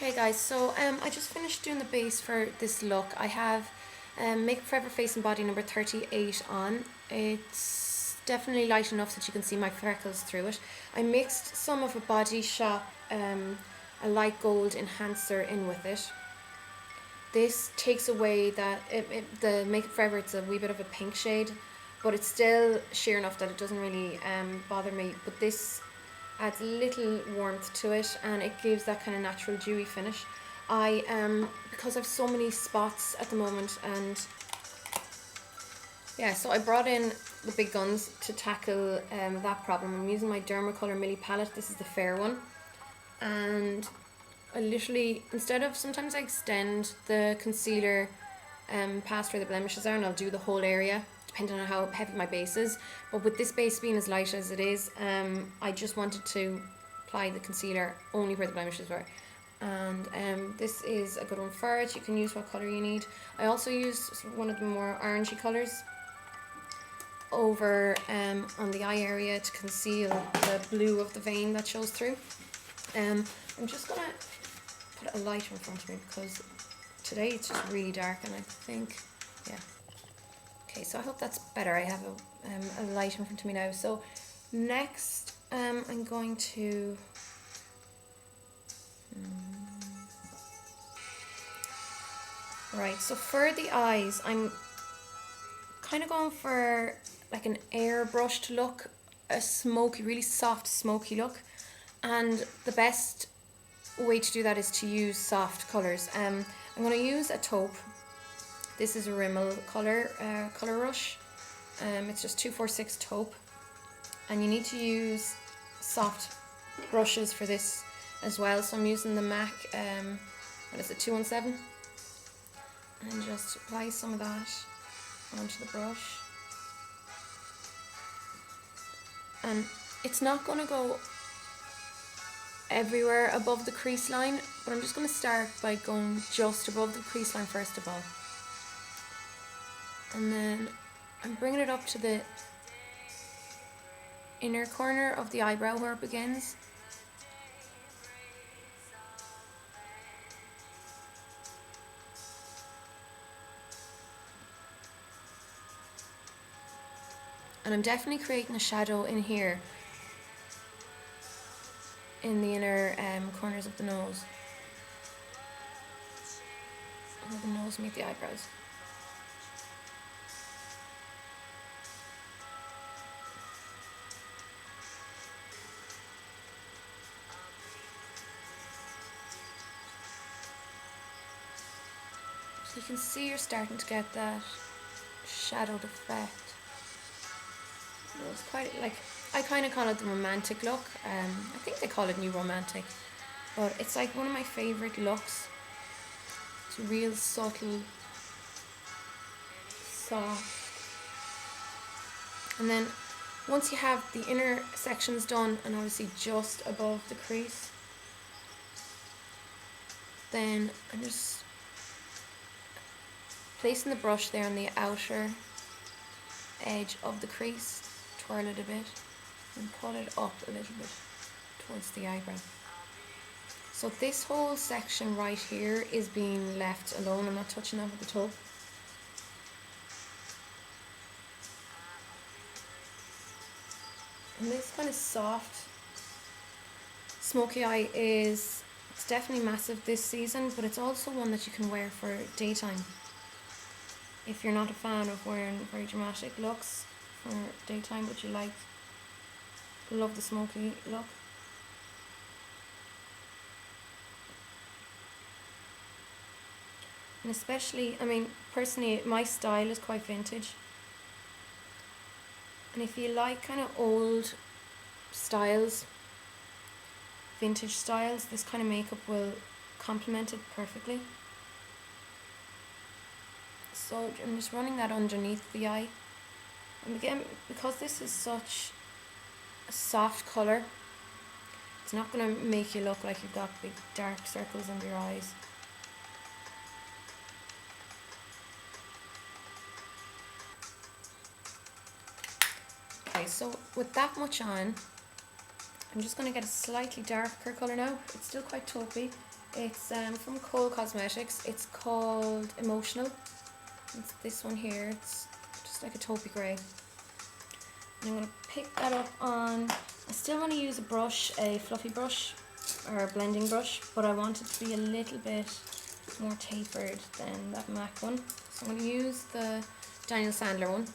Okay guys, so I just finished doing the base for this look. I have Makeup Forever Face and Body number 38 on. It's definitely light enough that you can see my freckles through it. I mixed some of a Body Shop, a light gold enhancer in with it. This takes away that, the Makeup Forever, it's a wee bit of a pink shade, but it's still sheer enough that it doesn't really bother me. But this adds a little warmth to it and it gives that kind of natural dewy finish. Because I've so many spots at the moment, and yeah, so I brought in the big guns to tackle that problem. I'm using my Dermacolor Milli palette. This is the fair one, and I literally, sometimes I extend the concealer past where the blemishes are, and I'll do the whole area depending on how heavy my base is. But with this base being as light as it is, I just wanted to apply the concealer only where the blemishes were. And this is a good one for it. You can use what colour you need. I also used one of the more orangey colours over on the eye area to conceal the blue of the vein that shows through. I'm just going to put a light in front of me because today it's just really dark, and I think, yeah. Okay, so I hope that's better. I have a light in front of me now. So next I'm going to right, so for the eyes, I'm kind of going for like an airbrushed look, a smoky, really soft smoky look. And the best way to do that is to use soft colours. I'm going to use a taupe. This is a Rimmel colour rush. It's just 246 taupe, and you need to use soft brushes for this as well. So I'm using the MAC, what is it, 217, and just apply some of that onto the brush. And it's not going to go everywhere above the crease line, but I'm just going to start by going just above the crease line first of all. And then I'm bringing it up to the inner corner of the eyebrow where it begins. And I'm definitely creating a shadow in here, in the inner corners of the nose, where the nose meet the eyebrows. So you can see you're starting to get that shadowed effect. It's quite, like, I kind of call it the romantic look. I think they call it New Romantic, but it's like one of my favourite looks. It's real subtle, soft. And then once you have the inner sections done, and obviously just above the crease, then I'm just placing the brush there on the outer edge of the crease, twirl it a bit, and pull it up a little bit towards the eyebrow. So this whole section right here is being left alone. I'm not touching that with the taupe. And this kind of soft smoky eye it's definitely massive this season, but it's also one that you can wear for daytime. If you're not a fan of wearing very dramatic looks for daytime, but you love the smoky look. And especially, I mean, personally, my style is quite vintage. And if you like kind of old styles, vintage styles, this kind of makeup will complement it perfectly. So I'm just running that underneath the eye. And again, because this is such a soft colour, it's not going to make you look like you've got big dark circles under your eyes. Okay, so with that much on, I'm just going to get a slightly darker colour now. It's still quite taupey. It's from Cole Cosmetics. It's called Emotional. It's this one here. It's just like a taupey grey. And I'm going to pick that up on, I still want to use a brush, a fluffy brush or a blending brush, but I want it to be a little bit more tapered than that MAC one. So I'm going to use the Daniel Sandler one,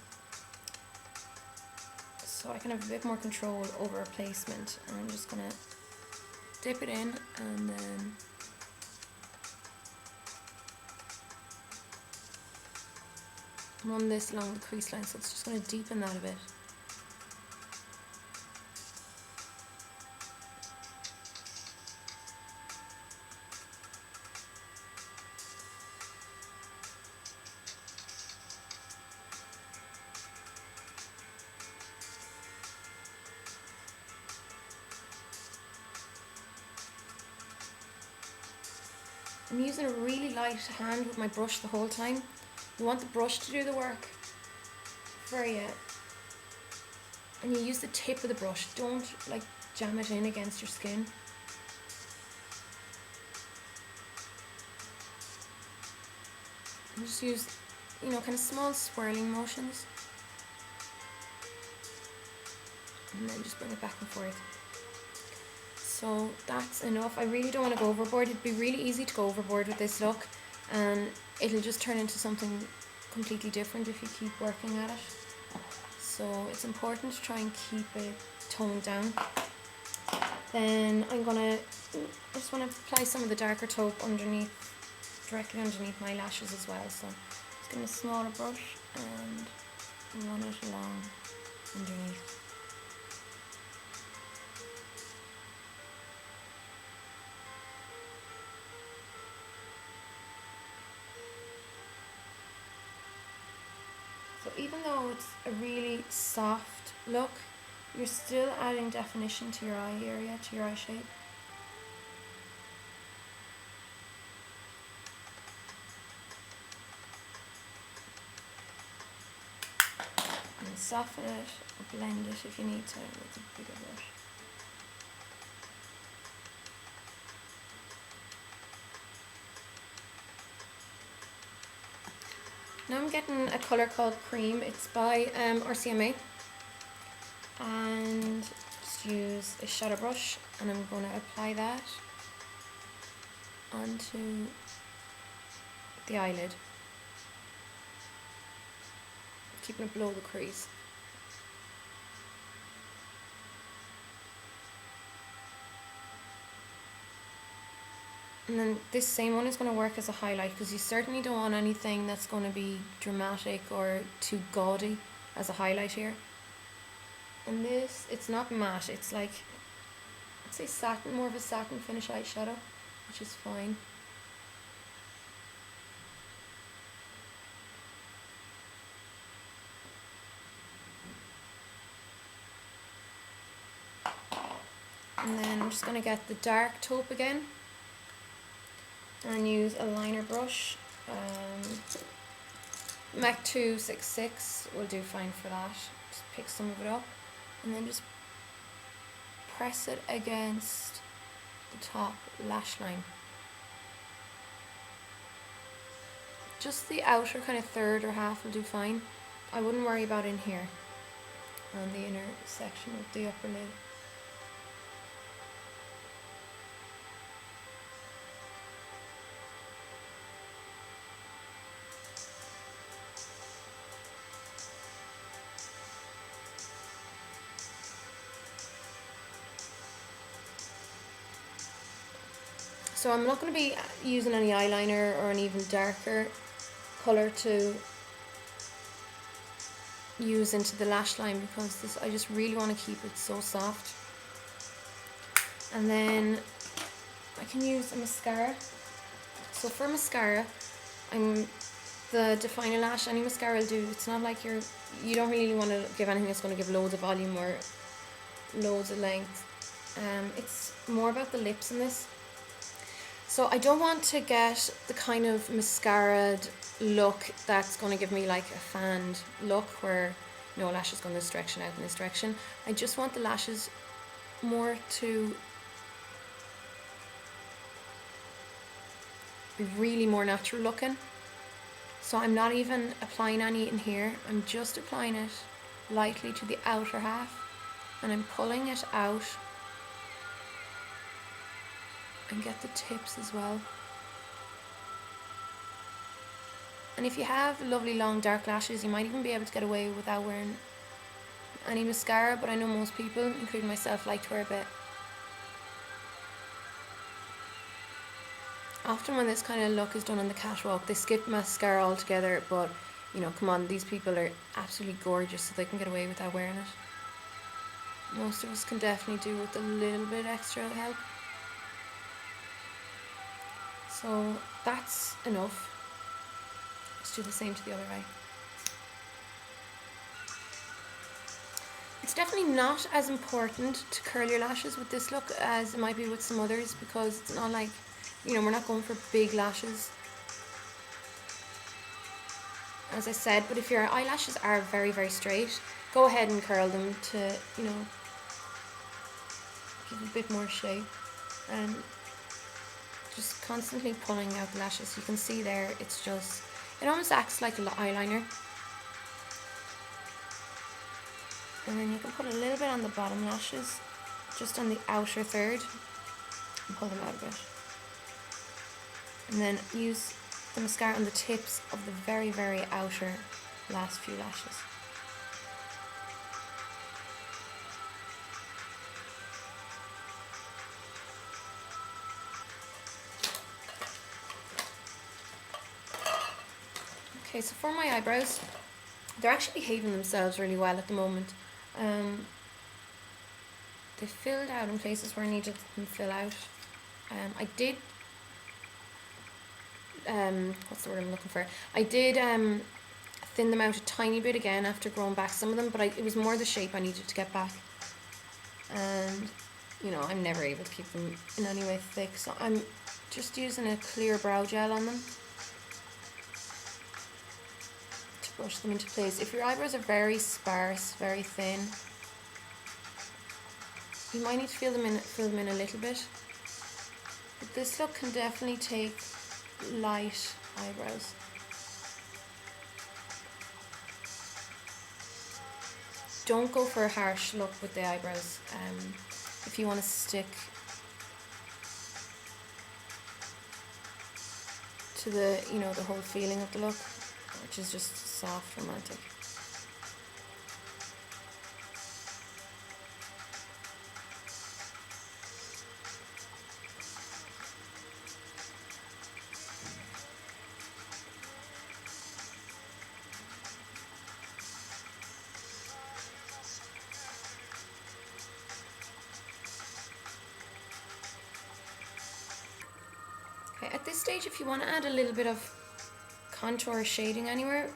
so I can have a bit more control over a placement. And I'm just going to dip it in and then run this along the crease line, so it's just going to deepen that a bit. I'm using a really light hand with my brush the whole time. You want the brush to do the work for you, and you use the tip of the brush. Don't like jam it in against your skin. And just use, you know, kind of small swirling motions, and then just bring it back and forth. So that's enough. I really don't want to go overboard. It'd be really easy to go overboard with this look, and it'll just turn into something completely different if you keep working at it. So it's important to try and keep it toned down. Then I just want to apply some of the darker taupe directly underneath my lashes as well. So just getting a smaller brush and run it along underneath. So even though it's a really soft look, you're still adding definition to your eye area, to your eye shape. And soften it or blend it if you need to with a bigger brush. Now I'm getting a colour called Cream. It's by RCMA, and just use a shadow brush, and I'm going to apply that onto the eyelid, keeping it below the crease. And then this same one is going to work as a highlight, because you certainly don't want anything that's going to be dramatic or too gaudy as a highlight here. And this, it's not matte, it's like, I'd say satin, more of a satin finish eyeshadow, which is fine. And then I'm just going to get the dark taupe again and use a liner brush. MAC 266 will do fine for that. Just pick some of it up and then just press it against the top lash line. Just the outer kind of third or half will do fine. I wouldn't worry about in here on the inner section of the upper lid. So I'm not going to be using any eyeliner or an even darker colour to use into the lash line, because this, I just really want to keep it so soft. And then I can use a mascara. So for mascara, the definer lash, any mascara will do. It's not like you don't really want to give anything that's going to give loads of volume or loads of length. It's more about the lips in this. So I don't want to get the kind of mascaraed look that's going to give me like a fanned look where no lash is going this direction, out in this direction. I just want the lashes more to be really more natural looking. So I'm not even applying any in here, I'm just applying it lightly to the outer half, and I'm pulling it out and get the tips as well. And if you have lovely long dark lashes, you might even be able to get away without wearing any mascara, but I know most people, including myself, like to wear a bit. Often when this kind of look is done on the catwalk, they skip mascara altogether, but you know, come on, these people are absolutely gorgeous, so they can get away without wearing it. Most of us can definitely do with a little bit extra help. So that's enough. Let's do the same to the other eye. It's definitely not as important to curl your lashes with this look as it might be with some others, because it's not like, you know, we're not going for big lashes, as I said. But if your eyelashes are very, very straight, go ahead and curl them to, you know, give a bit more shape. And just constantly pulling out the lashes. You can see there, it's just, it almost acts like an eyeliner. And then you can put a little bit on the bottom lashes, just on the outer third, and pull them out a bit. And then use the mascara on the tips of the very, very outer last few lashes. Okay, so for my eyebrows, they're actually behaving themselves really well at the moment. They filled out in places where I needed them to fill out. I did, what's the word I'm looking for? I did thin them out a tiny bit again after growing back some of them, but it was more the shape I needed to get back. And, you know, I'm never able to keep them in any way thick, so I'm just using a clear brow gel on them to brush them into place. If your eyebrows are very sparse, very thin, you might need to fill them in a little bit. But this look can definitely take light eyebrows. Don't go for a harsh look with the eyebrows. If you want to stick to the, you know, the whole feeling of the look, which is just soft, romantic. Okay, at this stage, if you want to add a little bit of contour or shading anywhere,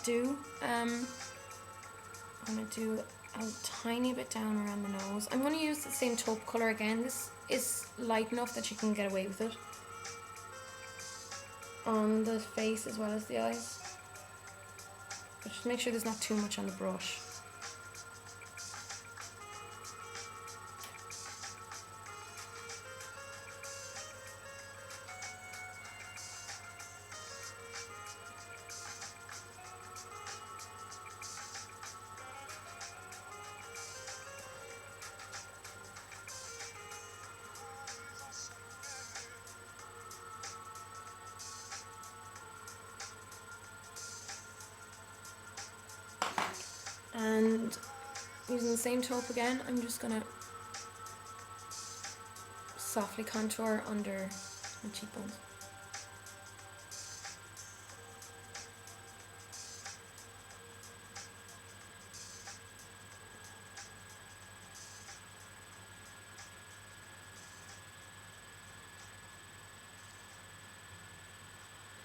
do. I'm going to do a tiny bit down around the nose. I'm going to use the same taupe colour again. This is light enough that you can get away with it on the face as well as the eyes. But just make sure there's not too much on the brush. And using the same taupe again, I'm just going to softly contour under my cheekbones.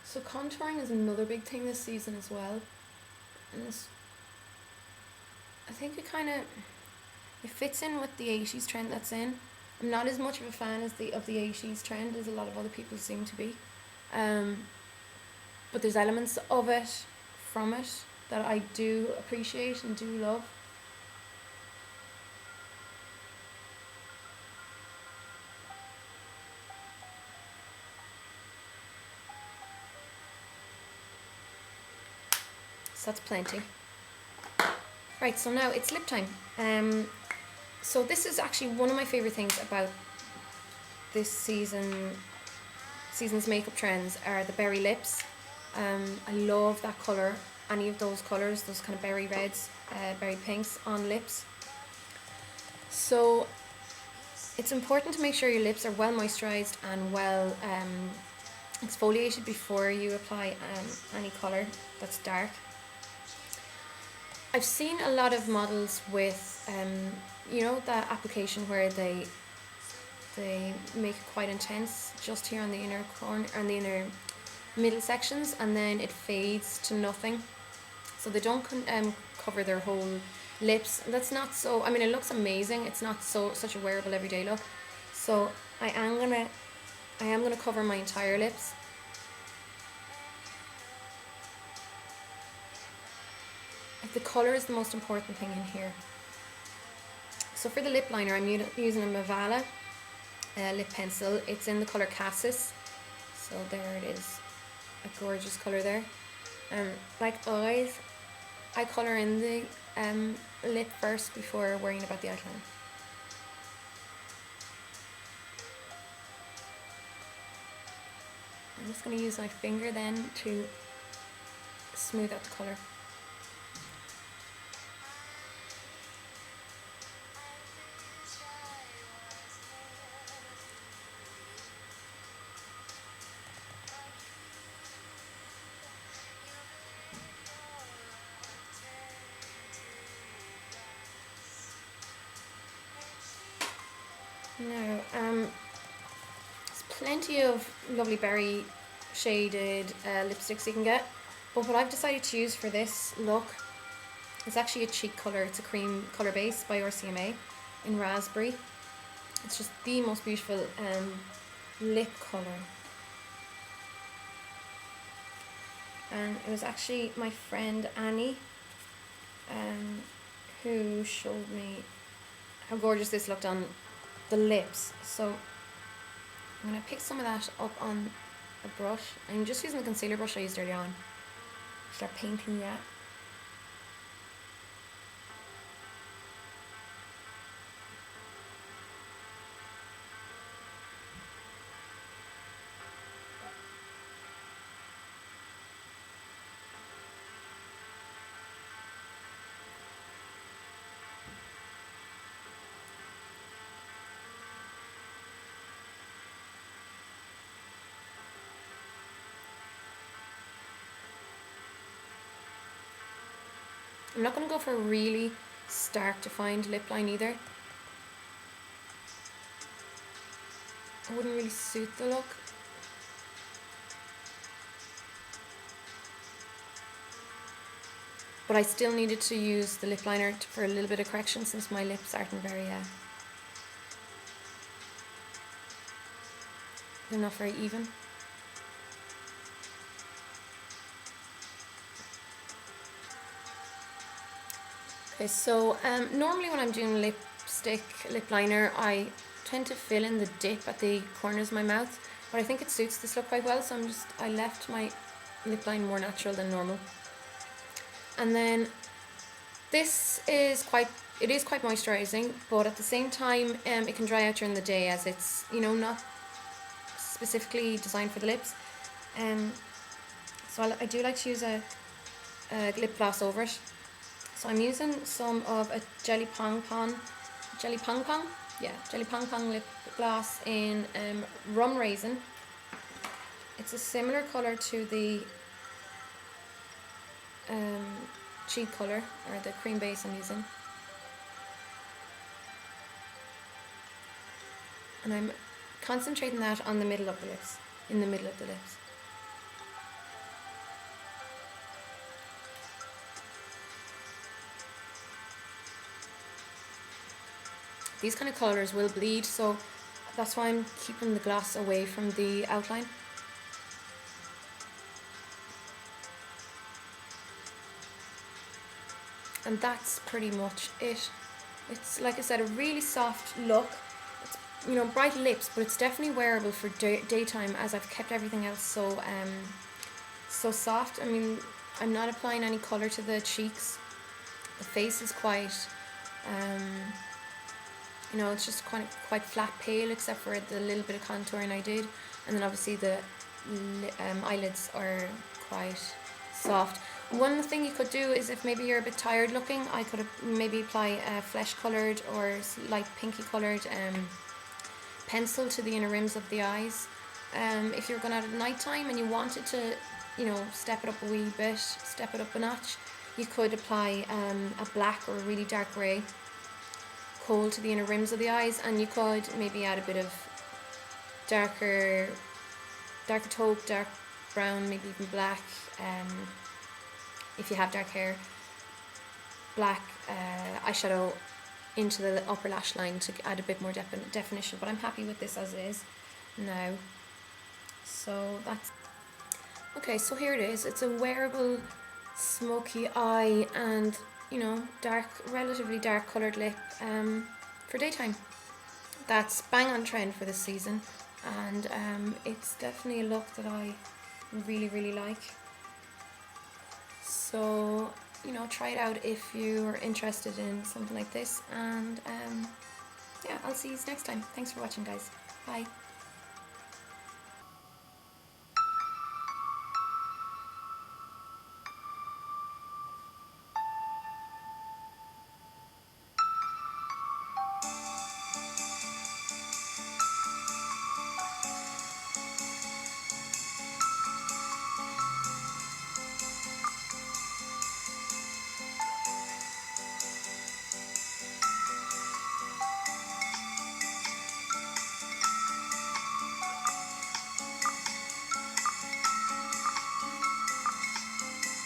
So contouring is another big thing this season as well. And I think it fits in with the 80s trend that's in. I'm not as much of a fan of the 80s trend as a lot of other people seem to be. But there's elements of it, from it, that I do appreciate and do love. that's plenty. Right, so now it's lip time. So this is actually one of my favourite things about this season's makeup trends are the berry lips. I love that colour, any of those colours, those kind of berry reds, berry pinks on lips. So it's important to make sure your lips are well moisturised and well exfoliated before you apply any colour that's dark. I've seen a lot of models with, you know, that application where they make it quite intense just here on the inner corner, on the inner middle sections, and then it fades to nothing. So they don't cover their whole lips. That's not so, I mean, it looks amazing. It's not such a wearable everyday look. So I am gonna cover my entire lips. The colour is the most important thing in here. So for the lip liner, I'm using a Mavala lip pencil. It's in the colour Cassis. So there it is, a gorgeous colour there. Like always, I colour in the lip first before worrying about the outline. I'm just going to use my finger then to smooth out the colour. Now, there's plenty of lovely berry shaded lipsticks you can get, but what I've decided to use for this look is actually a cheek colour. It's a cream colour base by RCMA in raspberry. It's just the most beautiful lip colour. And it was actually my friend Annie who showed me how gorgeous this looked on the lips. So I'm going to pick some of that up on a brush. I'm just using the concealer brush I used earlier on. Start painting that. I'm not going to go for a really stark defined lip line either. It wouldn't really suit the look. But I still needed to use the lip liner for a little bit of correction since my lips aren't very, they're not very even. Okay, so normally when I'm doing lip liner, I tend to fill in the dip at the corners of my mouth, but I think it suits this look quite well, so I left my lip line more natural than normal. And then this is quite moisturising, but at the same time it can dry out during the day as it's, you know, not specifically designed for the lips. So I do like to use a lip gloss over it. So I'm using some of a Jelly Pong Pong lip gloss in Rum Raisin. It's a similar colour to the cheek colour, or the cream base I'm using. And I'm concentrating that on the middle of the lips, in the middle of the lips. These kind of colours will bleed, so that's why I'm keeping the gloss away from the outline. And that's pretty much it. It's, like I said, a really soft look. It's, you know, bright lips, but it's definitely wearable for daytime, as I've kept everything else so so soft. I mean, I'm not applying any colour to the cheeks. The face is quite, you know, it's just quite flat pale, except for the little bit of contouring I did. And then obviously the eyelids are quite soft. One thing you could do is, if maybe you're a bit tired looking, I could maybe apply a flesh coloured or light pinky coloured pencil to the inner rims of the eyes. If you're going out at night time and you wanted to, you know, step it up a wee bit, step it up a notch, you could apply a black or a really dark grey kohl to the inner rims of the eyes, and you could maybe add a bit of darker taupe, dark brown, maybe even black, if you have dark hair, black eyeshadow into the upper lash line to add a bit more definition. But I'm happy with this as it is now. So that's okay. So here it is. It's a wearable smoky eye and, you know, relatively dark coloured lip for daytime. That's bang on trend for this season, and it's definitely a look that I really like. So, you know, try it out if you're interested in something like this, and yeah, I'll see you next time. Thanks for watching, guys. Bye.